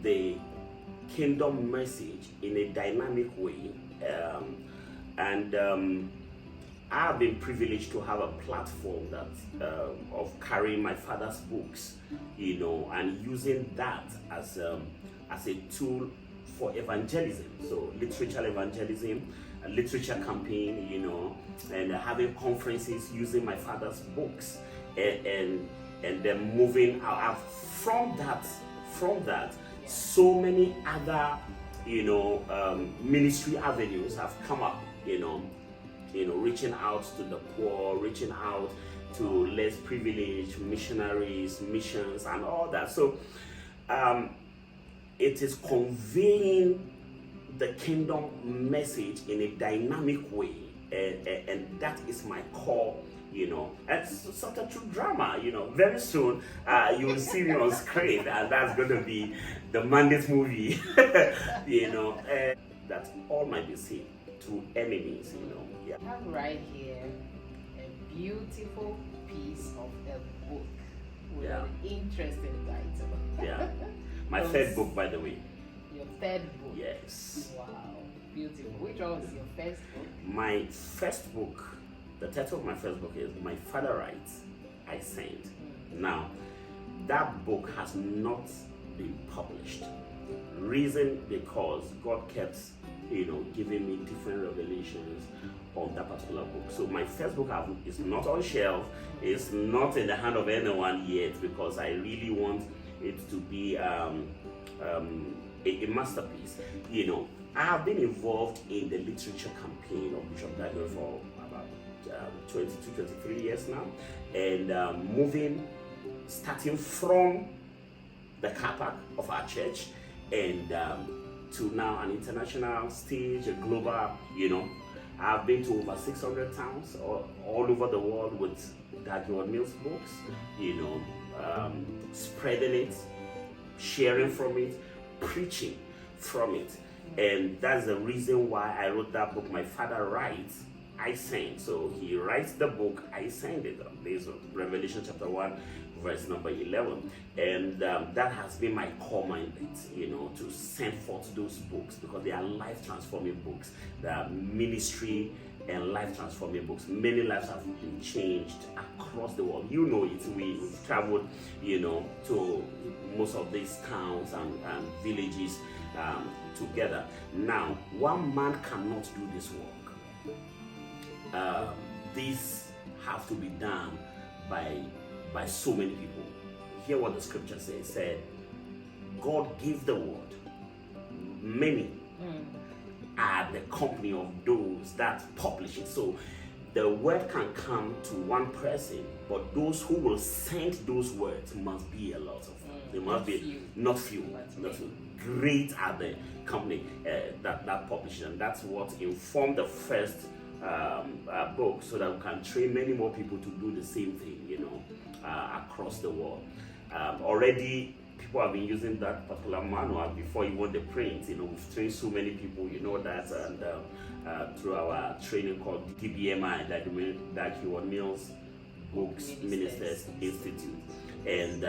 the kingdom message in a dynamic way. And I've been privileged to have a platform that of carrying my father's books, and using that as a tool for evangelism. So literature evangelism, a literature campaign, and having conferences using my father's books, and then moving out from that. So many other ministry avenues have come up, reaching out to the poor, reaching out to less privileged, missionaries, missions, and all that. So it is conveying the kingdom message in a dynamic way, and that is my core. It's sort of true drama. Very soon you will see me on screen, and that's going to be the Monday's movie. That all might be seen to enemies. I have right here a beautiful piece of a book with an interesting title. Yeah, my third book, by the way. Your third book. Yes. Wow, beautiful. Which one was your first book? My first book. The title of my first book is My Father Writes, I Sent. Now, that book has not been published. Reason because God kept, giving me different revelations on that particular book. So my first book is not on shelf. It's not in the hand of anyone yet, because I really want it to be a masterpiece. I have been involved in the literature campaign of Bishop Daniel for about 22, 23 years now, and starting from the car park of our church, and to now an international stage, a global, I've been to over 600 towns all over the world with Dagwood Mills books, spreading it, sharing from it, preaching from it. And that's the reason why I wrote that book, My Father Writes, I Send. So he writes the book, I send it, based on Revelation chapter 1, verse number 11. And that has been my core mandate, to send forth those books, because they are life-transforming books. They are ministry and life-transforming books. Many lives have been changed across the world. We've traveled, to most of these towns and villages together. Now, one man cannot do this work. These have to be done by so many people. Hear what the scripture says. It said, God gave the word. Many are the company of those that publish it. So the word can come to one person, but those who will send those words must be a lot of them. They must be not few. Great are the company that publishes, and that's what informed the first book, so that we can train many more people to do the same thing, across the world. Already people have been using that particular manual before even the print. We've trained so many people, that, and through our training called DBMI, Dagwood Mills Books Ministers Institute. And